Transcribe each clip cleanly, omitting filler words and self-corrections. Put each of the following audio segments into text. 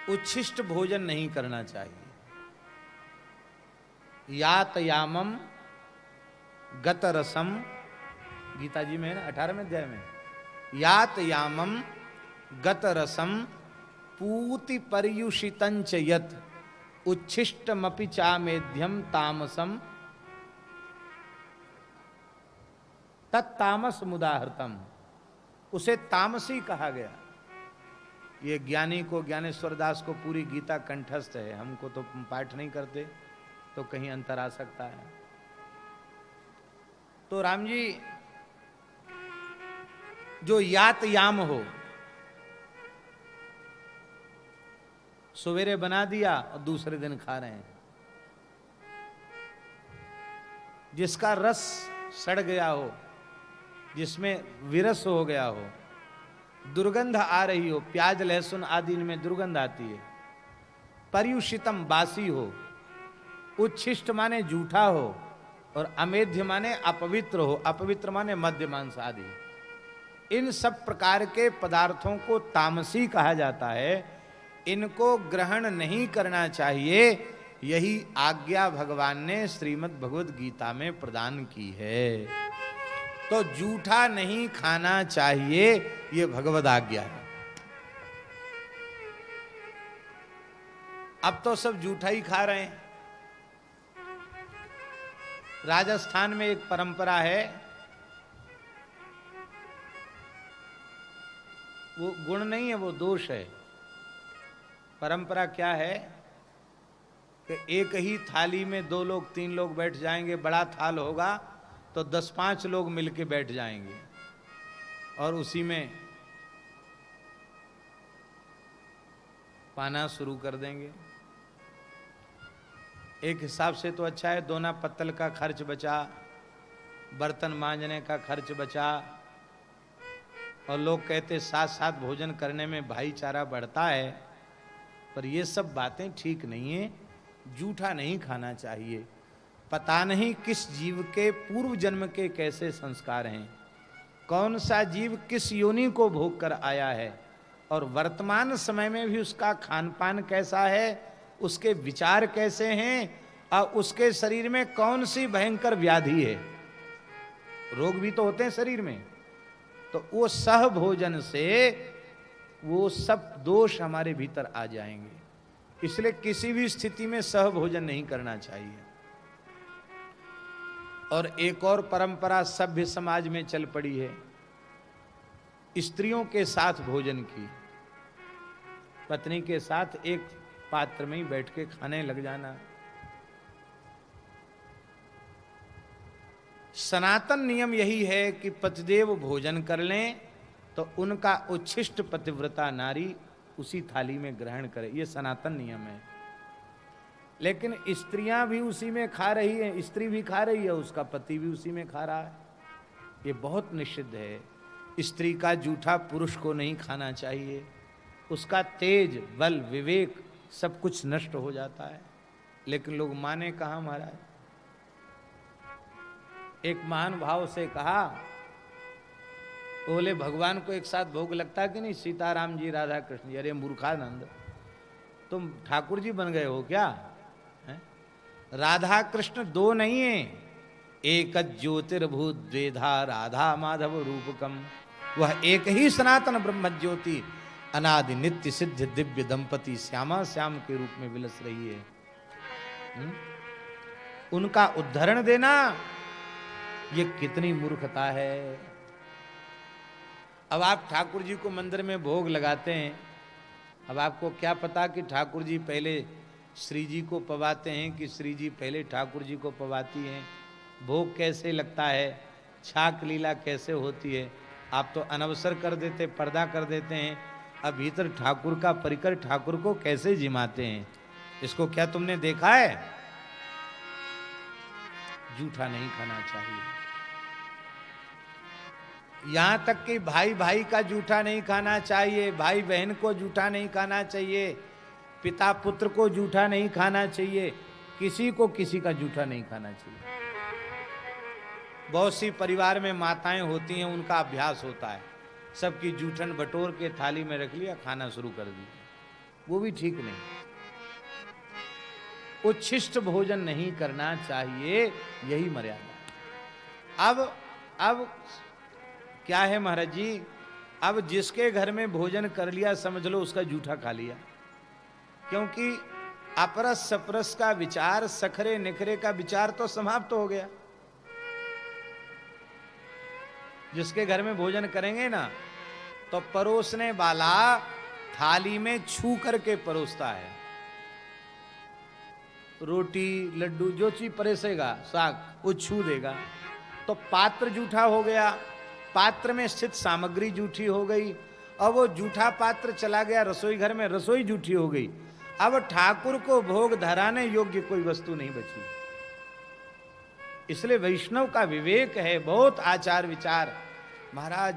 उच्छिष्ट भोजन नहीं करना चाहिए। यात यामम गत रसम, गीता जी में है ना 18वें अध्याय में, यात यामम गत रसम पूति पर्युषितंच यत उच्छिष्टमपि चामेध्यम तामसम तत्तामस मुदाहृतम, उसे तामसी कहा गया। ये ज्ञानी को, ज्ञानेश्वर दास को पूरी गीता कंठस्थ है, हमको तो पाठ नहीं करते तो कहीं अंतर आ सकता है। तो राम जी जो यात याम हो, सवेरे बना दिया और दूसरे दिन खा रहे हैं, जिसका रस सड़ गया हो, जिसमें विरस हो गया हो, दुर्गंध आ रही हो, प्याज लहसुन आदि में दुर्गंध आती है, पर्युषितम बासी हो, उच्छिष्ट माने जूठा हो, और अमेध्य माने अपवित्र हो, अपवित्र माने मद्य मांस आदि, इन सब प्रकार के पदार्थों को तामसी कहा जाता है। इनको ग्रहण नहीं करना चाहिए, यही आज्ञा भगवान ने श्रीमद् भगवद गीता में प्रदान की है। तो जूठा नहीं खाना चाहिए, ये भगवद आज्ञा है। अब तो सब जूठा ही खा रहे हैं। राजस्थान में एक परंपरा है, वो गुण नहीं है, वो दोष है। परंपरा क्या है कि एक ही थाली में 2 लोग 3 लोग बैठ जाएंगे, बड़ा थाल होगा तो 10-5 लोग मिलके बैठ जाएंगे और उसी में पाना शुरू कर देंगे। एक हिसाब से तो अच्छा है, दोना पत्तल का खर्च बचा, बर्तन मांजने का खर्च बचा, और लोग कहते साथ साथ भोजन करने में भाईचारा बढ़ता है। पर ये सब बातें ठीक नहीं है, जूठा नहीं खाना चाहिए। पता नहीं किस जीव के पूर्व जन्म के कैसे संस्कार हैं, कौन सा जीव किस योनि को भोग कर आया है, और वर्तमान समय में भी उसका खान पान कैसा है, उसके विचार कैसे हैं, और उसके शरीर में कौन सी भयंकर व्याधि है। रोग भी तो होते हैं शरीर में, तो वो सह भोजन से वो सब दोष हमारे भीतर आ जाएंगे। इसलिए किसी भी स्थिति में सह भोजन नहीं करना चाहिए। और एक और परंपरा सभ्य समाज में चल पड़ी है, स्त्रियों के साथ भोजन की, पत्नी के साथ एक पात्र में ही बैठ के खाने लग जाना। सनातन नियम यही है कि पतिदेव भोजन कर लें तो उनका उच्छिष्ट पतिव्रता नारी उसी थाली में ग्रहण करे, ये सनातन नियम है। लेकिन स्त्रियां भी उसी में खा रही है, स्त्री भी खा रही है, उसका पति भी उसी में खा रहा है, ये बहुत निषिद्ध है। स्त्री का जूठा पुरुष को नहीं खाना चाहिए, उसका तेज बल विवेक सब कुछ नष्ट हो जाता है। लेकिन लोग माने कहाँ महाराज। एक महान भाव से कहा, बोले भगवान को एक साथ भोग लगता कि नहीं, सीताराम जी राधा कृष्ण जी। अरे मूर्खानंद, तुम ठाकुर जी बन गए हो क्या है? राधा कृष्ण 2 नहीं है, एक ज्योतिर्भूत द्वेधा राधा माधव रूपकम। वह एक ही सनातन ब्रह्म ज्योति अनादि नित्य सिद्ध दिव्य दंपति श्यामा श्याम के रूप में विलस रही है। उनका उद्धरण देना ये कितनी मूर्खता है। अब आप ठाकुर जी को मंदिर में भोग लगाते हैं, अब आपको क्या पता कि ठाकुर जी पहले श्री जी को पवाते हैं कि श्री जी पहले ठाकुर जी को पवाती हैं, भोग कैसे लगता है, छाक लीला कैसे होती है। आप तो अनवसर कर देते, पर्दा कर देते हैं। अब भीतर ठाकुर का परिकर ठाकुर को कैसे जिमाते हैं, इसको क्या तुमने देखा है? जूठा नहीं खाना चाहिए। यहां तक कि भाई भाई का जूठा नहीं खाना चाहिए, भाई बहन को जूठा नहीं खाना चाहिए, पिता पुत्र को जूठा नहीं खाना चाहिए, किसी को किसी का जूठा नहीं खाना चाहिए। बहुत सी परिवार में माताएं होती हैं, उनका अभ्यास होता है, सबकी जूठन बटोर के थाली में रख लिया, खाना शुरू कर दिया। वो भी ठीक नहीं। उच्छिष्ट भोजन नहीं करना चाहिए, यही मर्यादा। अब क्या है महाराज जी, अब जिसके घर में भोजन कर लिया समझ लो उसका जूठा खा लिया, क्योंकि अपरस सपरस का विचार, सखरे निखरे का विचार तो समाप्त हो गया। जिसके घर में भोजन करेंगे ना, तो परोसने वाला थाली में छू करके परोसता है। रोटी लड्डू जो चीज परोसेगा, साग, वो छू देगा, तो पात्र जूठा हो गया, पात्र में स्थित सामग्री जूठी हो गई। अब वो जूठा पात्र चला गया रसोई घर में, रसोई जूठी हो गई। अब ठाकुर को भोग धराने योग्य कोई वस्तु नहीं बची। इसलिए वैष्णव का विवेक है, बहुत आचार विचार। महाराज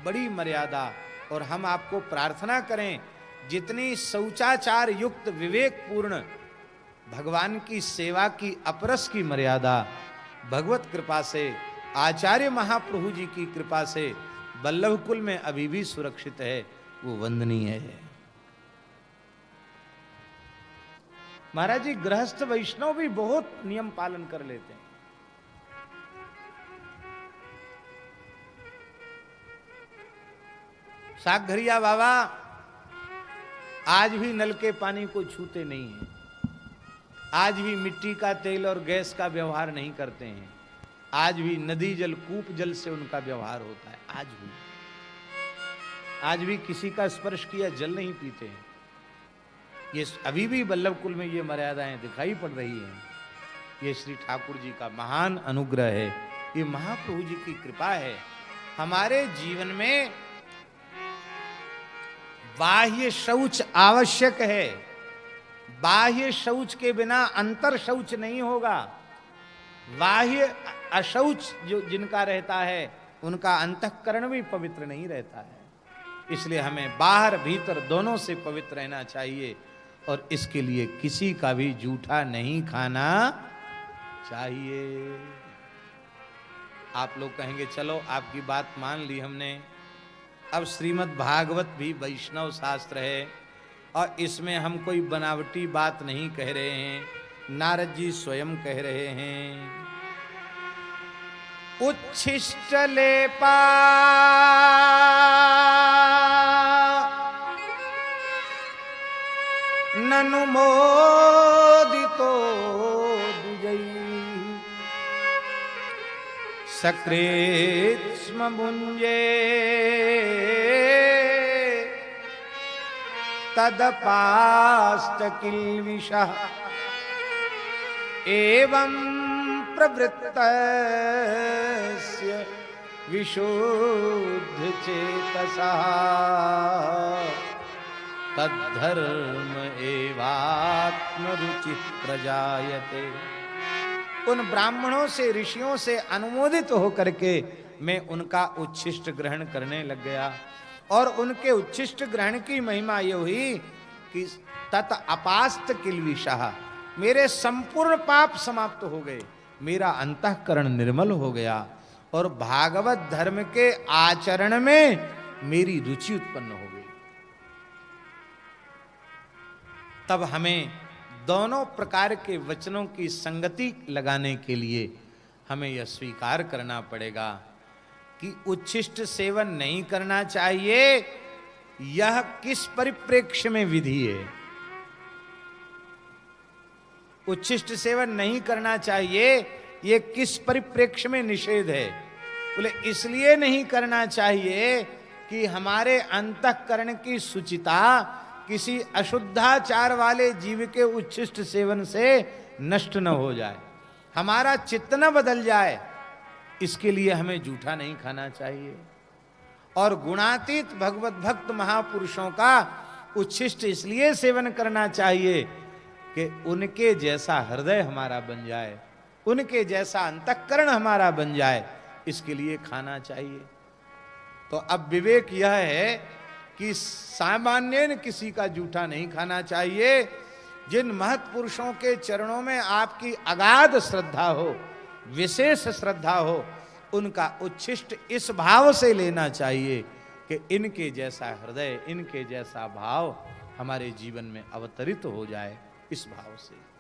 बड़ी मर्यादा, और हम आपको प्रार्थना करें जितनी शौचाचार युक्त विवेक पूर्ण भगवान की सेवा की अपरस की मर्यादा भगवत कृपा से, आचार्य महाप्रभु जी की कृपा से वल्लभ कुल में अभी भी सुरक्षित है, वो वंदनीय है। महाराज जी गृहस्थ वैष्णव भी बहुत नियम पालन कर लेते हैं। सागघरिया बाबा आज भी नल के पानी को छूते नहीं हैं, आज भी मिट्टी का तेल और गैस का व्यवहार नहीं करते हैं, आज भी नदी जल कूप जल से उनका व्यवहार होता है। आज भी किसी का स्पर्श किया जल नहीं पीते हैं। ये अभी भी वल्लभ कुल में ये मर्यादाएं दिखाई पड़ रही हैं। ये श्री ठाकुर जी का महान अनुग्रह है, ये महाप्रभु जी की कृपा है। हमारे जीवन में बाह्य शौच आवश्यक है, बाह्य शौच के बिना अंतर शौच नहीं होगा। बाह्य अशौच जो जिनका रहता है उनका अंतःकरण भी पवित्र नहीं रहता है। इसलिए हमें बाहर भीतर दोनों से पवित्र रहना चाहिए, और इसके लिए किसी का भी जूठा नहीं खाना चाहिए। आप लोग कहेंगे चलो आपकी बात मान ली हमने, अब श्रीमद् भागवत भी वैष्णव शास्त्र है और इसमें हम कोई बनावटी बात नहीं कह रहे हैं, नारद जी स्वयं कह रहे हैं। उच्छिष्ट लेपा ननु मोदितो द्विजैः सकृत् स्म भुञ्जे तदपास्त किल्बिषः एवं प्रवृत्तस्य विशुद्ध चेतसः तद्धर्म एवात्मरुचि प्रजायते। उन ब्राह्मणों से ऋषियों से अनुमोदित होकर के मैं उनका उच्छिष्ट ग्रहण करने लग गया, और उनके उच्छिष्ट ग्रहण की महिमा ये हुई कि तत अपास्त किल्बिषः, मेरे संपूर्ण पाप समाप्त हो गए, मेरा अंतःकरण निर्मल हो गया, और भागवत धर्म के आचरण में मेरी रुचि उत्पन्न हो गई। तब हमें दोनों प्रकार के वचनों की संगति लगाने के लिए हमें यह स्वीकार करना पड़ेगा कि उच्छिष्ट सेवन नहीं करना चाहिए, यह किस परिप्रेक्ष्य में विधि है। उच्छिष्ट सेवन नहीं करना चाहिए, यह किस परिप्रेक्ष्य में निषेध है। बोले इसलिए नहीं करना चाहिए कि हमारे अंतःकरण की शुचिता किसी अशुद्धाचार वाले जीव के उच्छिष्ट सेवन से नष्ट न हो जाए, हमारा चित्त न बदल जाए, इसके लिए हमें जूठा नहीं खाना चाहिए। और गुणातीत भगवत भक्त महापुरुषों का उच्छिष्ट इसलिए सेवन करना चाहिए कि उनके जैसा हृदय हमारा बन जाए, उनके जैसा अंतःकरण हमारा बन जाए, इसके लिए खाना चाहिए। तो अब विवेक यह है कि सामान्य किसी का जूठा नहीं खाना चाहिए। जिन महत्पुरुषों के चरणों में आपकी अगाध श्रद्धा हो, विशेष श्रद्धा हो, उनका उच्छिष्ट इस भाव से लेना चाहिए कि इनके जैसा हृदय, इनके जैसा भाव हमारे जीवन में अवतरित हो जाए, इस भाव से।